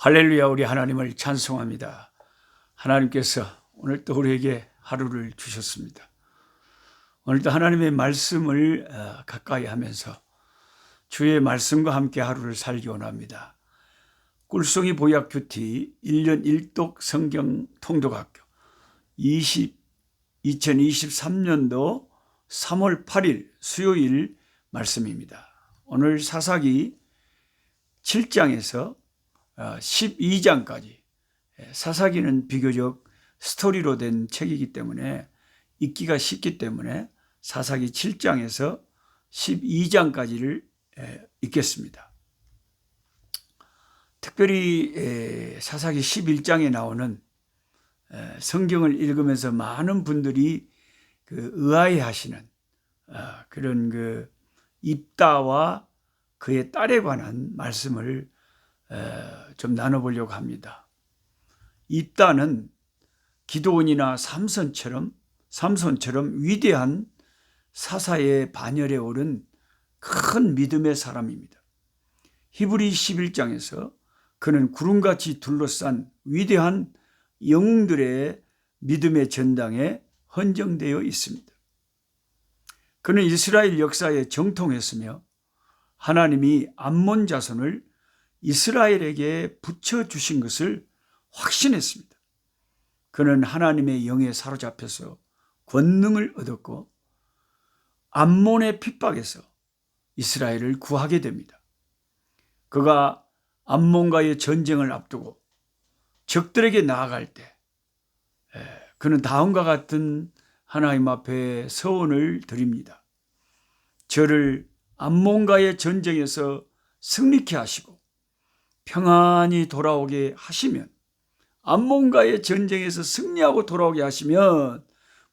할렐루야. 우리 하나님을 찬송합니다. 하나님께서 오늘 또 우리에게 하루를 주셨습니다. 오늘도 하나님의 말씀을 가까이 하면서 주의 말씀과 함께 하루를 살기 원합니다. 꿀송이 보약 큐티 1년 1독 성경 통독학교 2023년도 3월 8일 수요일 말씀입니다. 오늘 사사기 7장에서 12장까지, 사사기는 비교적 스토리로 된 책이기 때문에 읽기가 쉽기 때문에 사사기 7장에서 12장까지를 읽겠습니다. 특별히 사사기 11장에 나오는 성경을 읽으면서 많은 분들이 의아해하시는 그런 입다와 그의 딸에 관한 말씀을 좀 나눠보려고 합니다. 입다는 기드온이나 삼손처럼 위대한 사사의 반열에 오른 큰 믿음의 사람입니다. 히브리 11장에서 그는 구름같이 둘러싼 위대한 영웅들의 믿음의 전당에 헌정되어 있습니다. 그는 이스라엘 역사에 정통했으며 하나님이 암몬 자손을 이스라엘에게 붙여주신 것을 확신했습니다. 그는 하나님의 영에 사로잡혀서 권능을 얻었고 암몬의 핍박에서 이스라엘을 구하게 됩니다. 그가 암몬과의 전쟁을 앞두고 적들에게 나아갈 때 그는 다음과 같은 하나님 앞에 서원을 드립니다. 저를 암몬과의 전쟁에서 승리케 하시고 평안히 돌아오게 하시면, 암몬과의 전쟁에서 승리하고 돌아오게 하시면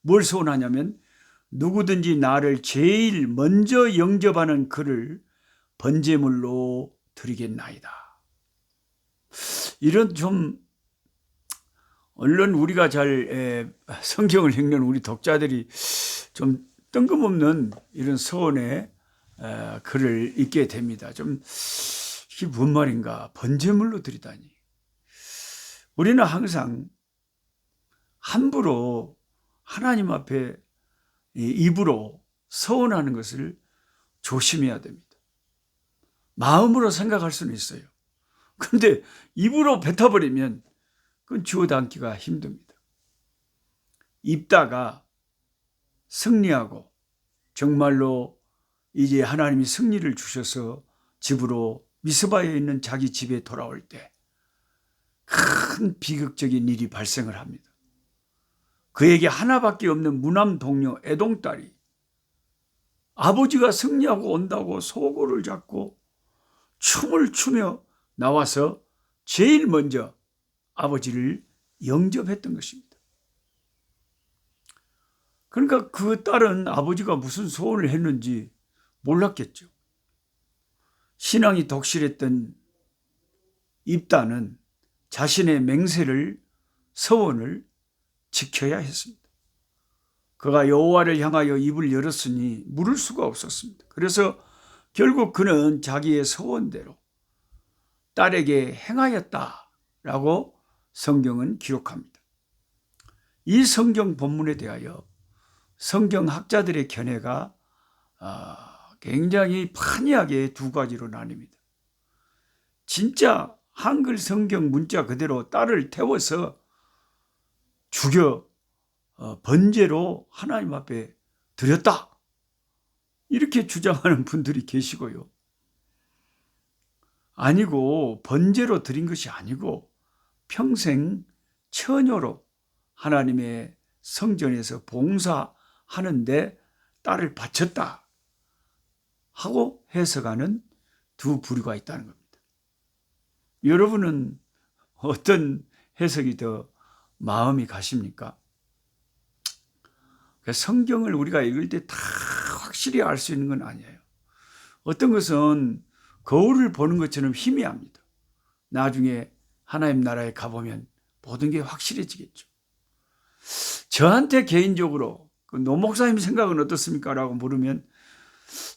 뭘 소원하냐면 누구든지 나를 제일 먼저 영접하는 그를 번제물로 드리겠나이다. 이런 좀 얼른 우리가 잘 성경을 읽는 우리 독자들이 좀 뜬금없는 이런 소원의 글을 읽게 됩니다. 좀 이게 뭔 말인가? 번제물로 드리다니. 우리는 항상 함부로 하나님 앞에 입으로 서원하는 것을 조심해야 됩니다. 마음으로 생각할 수는 있어요. 그런데 입으로 뱉어버리면 그건 주워 담기가 힘듭니다. 입다가 승리하고 정말로 이제 하나님이 승리를 주셔서 집으로 미스바에 있는 자기 집에 돌아올 때 큰 비극적인 일이 발생을 합니다. 그에게 하나밖에 없는 무남 동료 에돔 딸이 아버지가 승리하고 온다고 소고를 잡고 춤을 추며 나와서 제일 먼저 아버지를 영접했던 것입니다. 그러니까 그 딸은 아버지가 무슨 소원을 했는지 몰랐겠죠. 신앙이 독실했던 입다는 자신의 맹세를, 서원을 지켜야 했습니다. 그가 여호와를 향하여 입을 열었으니 물을 수가 없었습니다. 그래서 결국 그는 자기의 서원대로 딸에게 행하였다라고 성경은 기록합니다. 이 성경 본문에 대하여 성경학자들의 견해가 굉장히 판이하게 두 가지로 나뉩니다. 진짜 한글 성경 문자 그대로 딸을 태워서 죽여 번제로 하나님 앞에 드렸다, 이렇게 주장하는 분들이 계시고요. 아니고 번제로 드린 것이 아니고 평생 처녀로 하나님의 성전에서 봉사하는데 딸을 바쳤다 하고 해석하는 두 부류가 있다는 겁니다. 여러분은 어떤 해석이 더 마음이 가십니까? 성경을 우리가 읽을 때 다 확실히 알 수 있는 건 아니에요. 어떤 것은 거울을 보는 것처럼 희미합니다. 나중에 하나님 나라에 가보면 모든 게 확실해지겠죠. 저한테 개인적으로 노 목사님 생각은 어떻습니까? 라고 물으면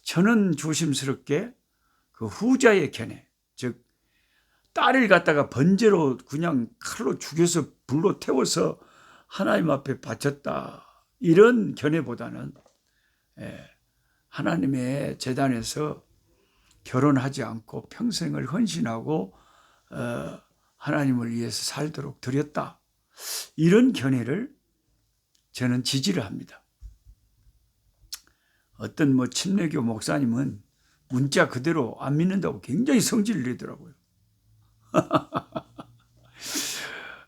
저는 조심스럽게 그 후자의 견해, 즉 딸을 갖다가 번제로 그냥 칼로 죽여서 불로 태워서 하나님 앞에 바쳤다. 이런 견해보다는 하나님의 제단에서 결혼하지 않고 평생을 헌신하고 하나님을 위해서 살도록 드렸다. 이런 견해를 저는 지지를 합니다. 어떤 침례교 목사님은 문자 그대로 안 믿는다고 굉장히 성질을 내더라고요.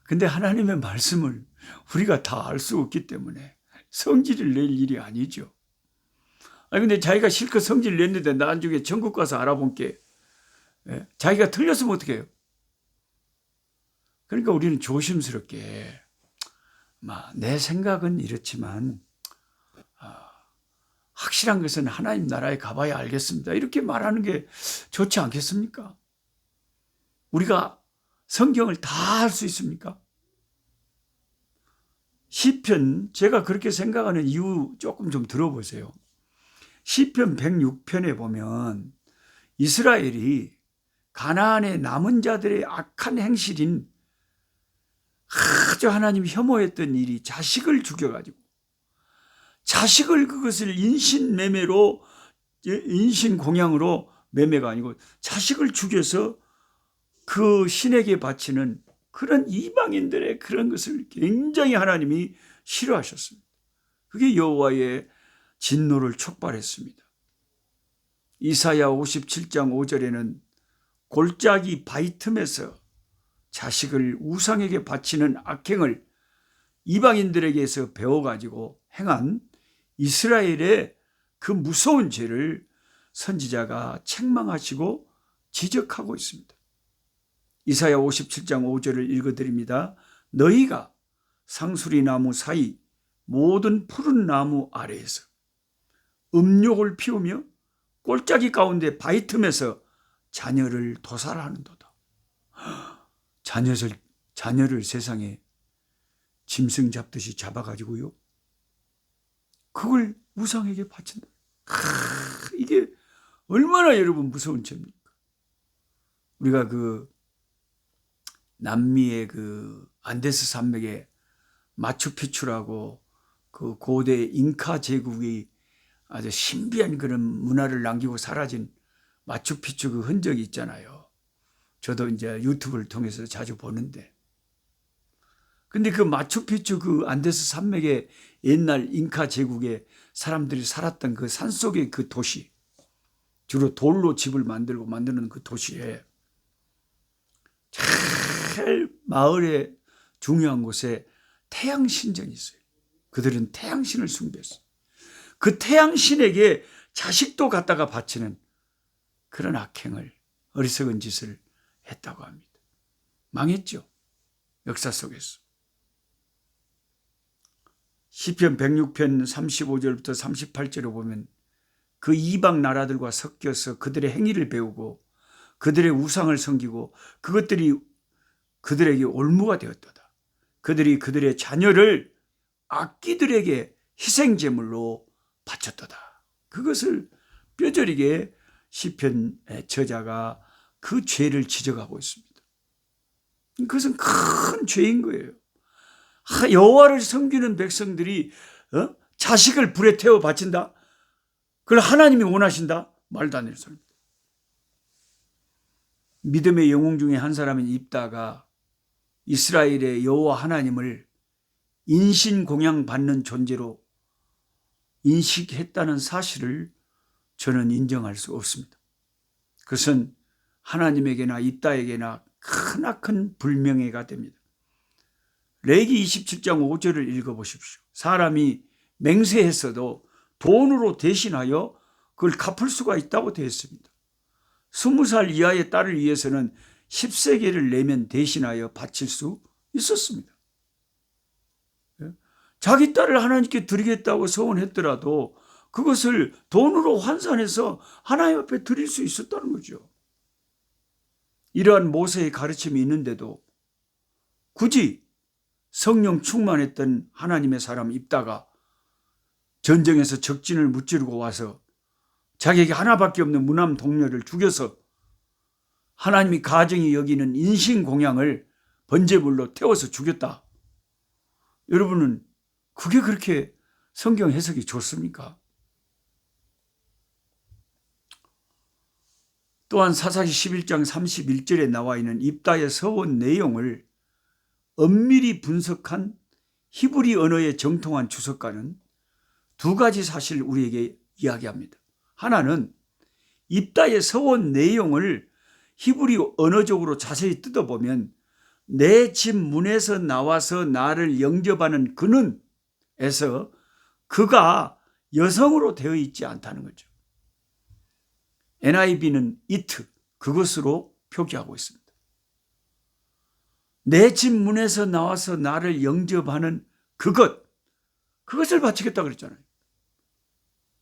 근데 하나님의 말씀을 우리가 다 알 수 없기 때문에 성질을 낼 일이 아니죠. 근데 자기가 실컷 성질을 냈는데 나중에 천국 가서 알아본 게 자기가 틀렸으면 어떻게 해요? 그러니까 우리는 조심스럽게 내 생각은 이렇지만 확실한 것은 하나님 나라에 가봐야 알겠습니다. 이렇게 말하는 게 좋지 않겠습니까? 우리가 성경을 다 할 수 있습니까? 시편, 제가 그렇게 생각하는 이유 조금 좀 들어보세요. 시편 106편에 보면 이스라엘이 가나안의 남은 자들의 악한 행실인 아주 하나님 혐오했던 일이 자식을 죽여가지고 자식을 그것을 인신매매로 인신공양으로 매매가 아니고 자식을 죽여서 그 신에게 바치는 그런 이방인들의 그런 것을 굉장히 하나님이 싫어하셨습니다. 그게 여호와의 진노를 촉발했습니다. 이사야 57장 5절에는 골짜기 바위 틈에서 자식을 우상에게 바치는 악행을 이방인들에게서 배워가지고 행한 이스라엘의 그 무서운 죄를 선지자가 책망하시고 지적하고 있습니다. 이사야 57장 5절을 읽어드립니다. 너희가 상수리나무 사이 모든 푸른 나무 아래에서 음욕을 피우며 골짜기 가운데 바위 틈에서 자녀를 도살하는도다. 자녀를 세상에 짐승 잡듯이 잡아가지고요. 그걸 우상에게 바친다. 이게 얼마나 여러분 무서운 죄입니까? 우리가 남미의 안데스 산맥에 마추픽추라고 그 고대 잉카 제국이 아주 신비한 그런 문화를 남기고 사라진 마추픽추 그 흔적이 있잖아요. 저도 이제 유튜브를 통해서 자주 보는데. 근데 그 마추픽추 그 안데스 산맥의 옛날 잉카 제국에 사람들이 살았던 그 산속의 그 도시, 주로 돌로 집을 만드는 그 도시에 제일 마을의 중요한 곳에 태양신전이 있어요. 그들은 태양신을 숭배했어요. 그 태양신에게 자식도 갖다가 바치는 그런 악행을, 어리석은 짓을 했다고 합니다. 망했죠. 역사 속에서. 시편 106편 35절부터 38절을 보면 그 이방 나라들과 섞여서 그들의 행위를 배우고 그들의 우상을 섬기고 그것들이 그들에게 올무가 되었도다. 그들이 그들의 자녀를 악기들에게 희생제물로 바쳤도다. 그것을 뼈저리게 시편 저자가 그 죄를 지적하고 있습니다. 그것은 큰 죄인 거예요. 여호와를 섬기는 백성들이 자식을 불에 태워 바친다? 그걸 하나님이 원하신다? 말도 안 되는 소리입니다. 믿음의 영웅 중에 한 사람인 입다가 이스라엘의 여호와 하나님을 인신공양 받는 존재로 인식했다는 사실을 저는 인정할 수 없습니다. 그것은 하나님에게나 입다에게나 크나큰 불명예가 됩니다. 레기 27장 5절을 읽어보십시오. 사람이 맹세했어도 돈으로 대신하여 그걸 갚을 수가 있다고 되어 있습니다. 20살 이하의 딸을 위해서는 10세겔을 내면 대신하여 바칠 수 있었습니다. 자기 딸을 하나님께 드리겠다고 서원했더라도 그것을 돈으로 환산해서 하나님 앞에 드릴 수 있었다는 거죠. 이러한 모세의 가르침이 있는데도 굳이 성령 충만했던 하나님의 사람 입다가 전쟁에서 적진을 무찌르고 와서 자기에게 하나밖에 없는 무남 동료를 죽여서 하나님이 가정이 여기는 인신공양을 번제물로 태워서 죽였다. 여러분은 그게 그렇게 성경 해석이 좋습니까? 또한 사사기 11장 31절에 나와 있는 입다의 서원 내용을 엄밀히 분석한 히브리 언어의 정통한 주석가는 두 가지 사실을 우리에게 이야기합니다. 하나는 입다의 서원 내용을 히브리 언어적으로 자세히 뜯어보면 내 집 문에서 나와서 나를 영접하는 그는 에서 그가 여성으로 되어 있지 않다는 거죠. NIV는 it, 그것으로 표기하고 있습니다. 내 집 문에서 나와서 나를 영접하는 그것을 바치겠다 그랬잖아요.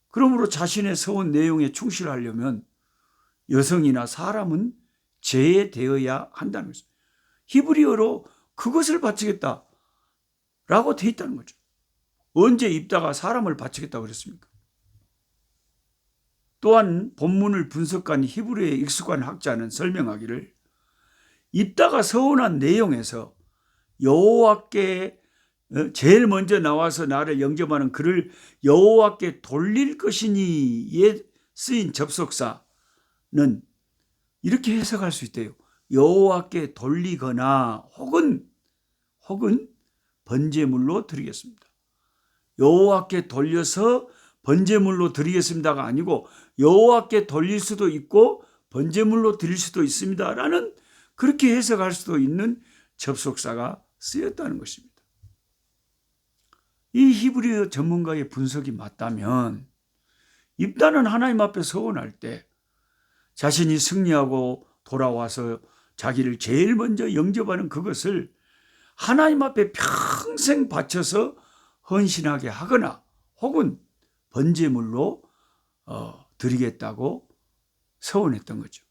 그러므로 자신의 서원 내용에 충실하려면 여성이나 사람은 제되어야 한다는 거죠. 히브리어로 그것을 바치겠다라고 되어 있다는 거죠. 언제 입다가 사람을 바치겠다고 그랬습니까? 또한 본문을 분석한 히브리어에 익숙한 학자는 설명하기를 입다가 서원한 내용에서 여호와께 제일 먼저 나와서 나를 영접하는 그를 여호와께 돌릴 것이니에 쓰인 접속사는 이렇게 해석할 수 있대요. 여호와께 돌리거나 혹은 번제물로 드리겠습니다. 여호와께 돌려서 번제물로 드리겠습니다가 아니고 여호와께 돌릴 수도 있고 번제물로 드릴 수도 있습니다라는 그렇게 해석할 수도 있는 접속사가 쓰였다는 것입니다. 이 히브리어 전문가의 분석이 맞다면 입다는 하나님 앞에 서원할 때 자신이 승리하고 돌아와서 자기를 제일 먼저 영접하는 그것을 하나님 앞에 평생 바쳐서 헌신하게 하거나 혹은 번제물로 드리겠다고 서원했던 거죠.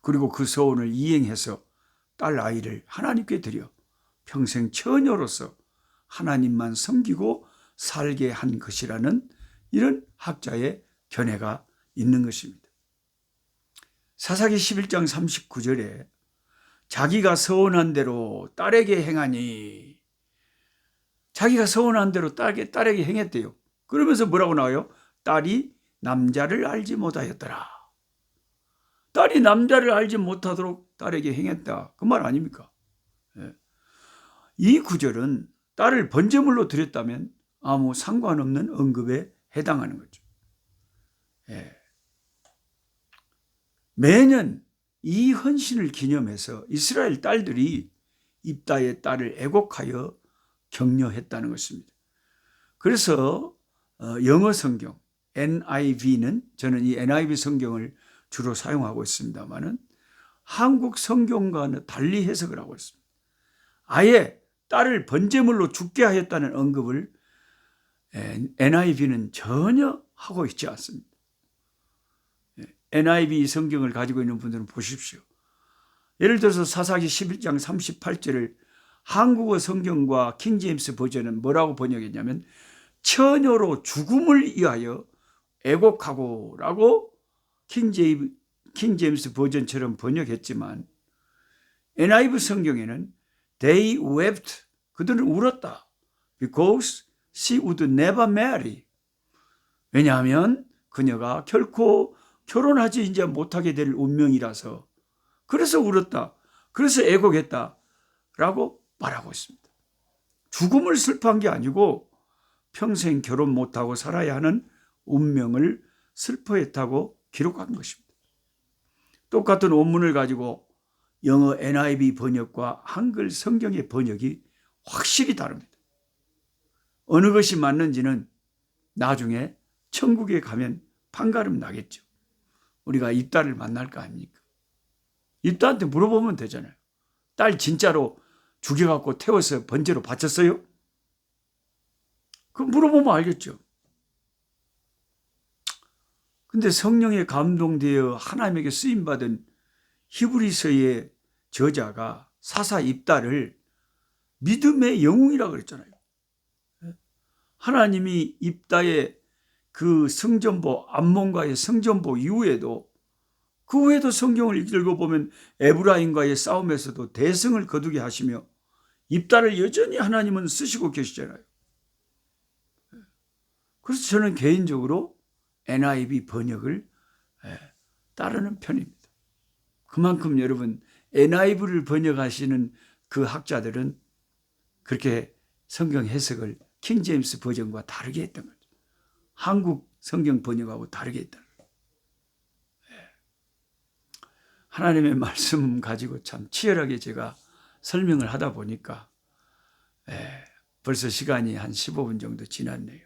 그리고 그 서원을 이행해서 딸 아이를 하나님께 드려 평생 처녀로서 하나님만 섬기고 살게 한 것이라는 이런 학자의 견해가 있는 것입니다. 사사기 11장 39절에 자기가 서원한 대로 딸에게 행하니, 자기가 서원한 대로 딸에게 행했대요. 그러면서 뭐라고 나와요? 딸이 남자를 알지 못하였더라. 딸이 남자를 알지 못하도록 딸에게 행했다. 그 말 아닙니까? 이 구절은 딸을 번제물로 드렸다면 아무 상관없는 언급에 해당하는 거죠. 매년 이 헌신을 기념해서 이스라엘 딸들이 입다의 딸을 애곡하여 격려했다는 것입니다. 그래서 영어 성경 NIV는, 저는 이 NIV 성경을 주로 사용하고 있습니다만은 한국 성경과는 달리 해석을 하고 있습니다. 아예 딸을 번제물로 죽게 하였다는 언급을 NIV는 전혀 하고 있지 않습니다. NIV 성경을 가지고 있는 분들은 보십시오. 예를 들어서 사사기 11장 38절을 한국어 성경과 킹제임스 버전은 뭐라고 번역했냐면 처녀로 죽음을 위하여 애곡하고 라고 킹제임스 버전처럼 번역했지만 NIV 성경에는 They wept, 그들은 울었다. Because she would never marry. 왜냐하면 그녀가 결코 결혼하지 이제 못하게 될 운명이라서 그래서 울었다. 그래서 애곡했다. 라고 말하고 있습니다. 죽음을 슬퍼한 게 아니고 평생 결혼 못하고 살아야 하는 운명을 슬퍼했다고 기록한 것입니다. 똑같은 원문을 가지고 영어 NIV 번역과 한글 성경의 번역이 확실히 다릅니다. 어느 것이 맞는지는 나중에 천국에 가면 판가름 나겠죠. 우리가 입다를 만날 거 아닙니까? 입다한테 물어보면 되잖아요. 딸 진짜로 죽여갖고 태워서 번제로 바쳤어요? 그럼 물어보면 알겠죠. 근데 성령에 감동되어 하나님에게 쓰임받은 히브리서의 저자가 사사 입다를 믿음의 영웅이라고 그랬잖아요. 하나님이 입다의 그 성전보, 암몬과의 성전보 이후에도 그 후에도 성경을 읽어보면 에브라임과의 싸움에서도 대승을 거두게 하시며 입다를 여전히 하나님은 쓰시고 계시잖아요. 그래서 저는 개인적으로 NIV 번역을 따르는 편입니다. 그만큼 여러분 NIV를 번역하시는 그 학자들은 그렇게 성경 해석을 킹제임스 버전과 다르게 했던 거죠. 한국 성경 번역하고 다르게 했다는 거예요. 하나님의 말씀 가지고 참 치열하게 제가 설명을 하다 보니까 벌써 시간이 한 15분 정도 지났네요.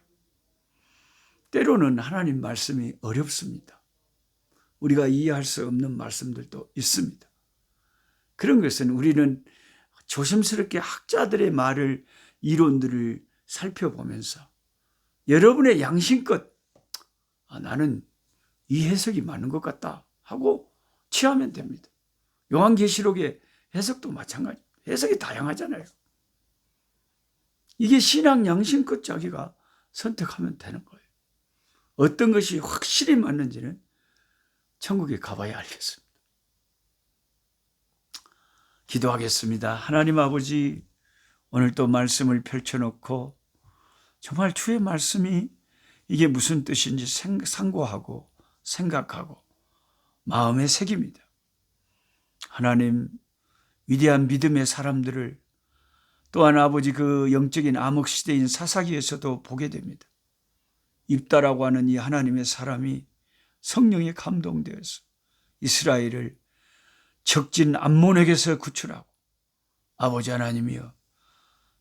때로는 하나님 말씀이 어렵습니다. 우리가 이해할 수 없는 말씀들도 있습니다. 그런 것은 우리는 조심스럽게 학자들의 말을, 이론들을 살펴보면서 여러분의 양심껏 나는 이 해석이 맞는 것 같다 하고 취하면 됩니다. 요한계시록의 해석도 마찬가지. 해석이 다양하잖아요. 이게 신앙 양심껏 자기가 선택하면 되는 거예요. 어떤 것이 확실히 맞는지는 천국에 가봐야 알겠습니다. 기도하겠습니다. 하나님 아버지, 오늘 또 말씀을 펼쳐놓고 정말 주의 말씀이 이게 무슨 뜻인지 상고하고 생각하고 마음에 새깁니다. 하나님, 위대한 믿음의 사람들을 또한 아버지 그 영적인 암흑시대인 사사기에서도 보게 됩니다. 입다라고 하는 이 하나님의 사람이 성령에 감동되어서 이스라엘을 적진 암몬에게서 구출하고 아버지 하나님이여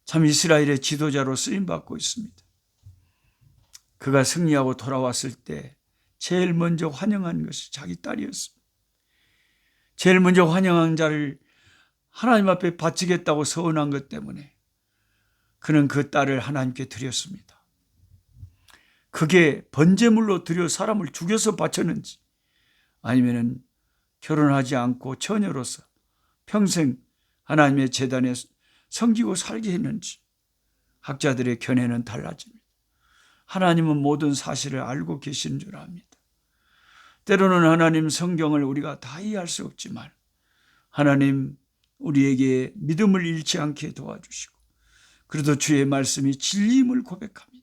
참 이스라엘의 지도자로 쓰임받고 있습니다. 그가 승리하고 돌아왔을 때 제일 먼저 환영한 것이 자기 딸이었습니다. 제일 먼저 환영한 자를 하나님 앞에 바치겠다고 서원한 것 때문에 그는 그 딸을 하나님께 드렸습니다. 그게 번제물로 드려 사람을 죽여서 바쳤는지 아니면은 결혼하지 않고 처녀로서 평생 하나님의 제단에 섬기고 살게 했는지 학자들의 견해는 달라집니다. 하나님은 모든 사실을 알고 계시는 줄 압니다. 때로는 하나님 성경을 우리가 다 이해할 수 없지만 하나님 우리에게 믿음을 잃지 않게 도와주시고 그래도 주의 말씀이 진리임을 고백합니다.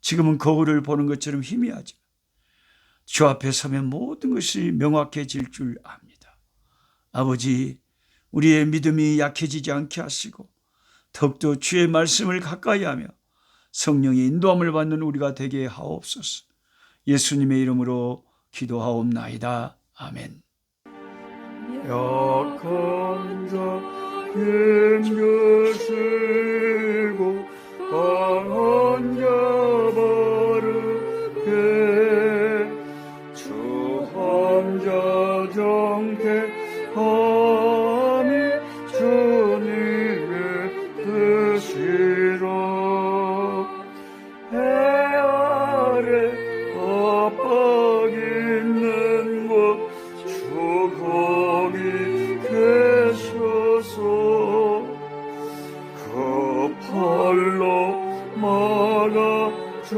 지금은 거울을 보는 것처럼 희미하지만 주 앞에 서면 모든 것이 명확해질 줄 압니다. 아버지, 우리의 믿음이 약해지지 않게 하시고 더욱더 주의 말씀을 가까이 하며 성령의 인도함을 받는 우리가 되게 하옵소서. 예수님의 이름으로 기도하옵나이다. 아멘. 약한 자 힘주시고 강한 자 바르게 주 혼자 정케함이 주님의 뜻이라. 해 아래 압박 있는 곳 주 거기 계셔서 그 팔로 막아주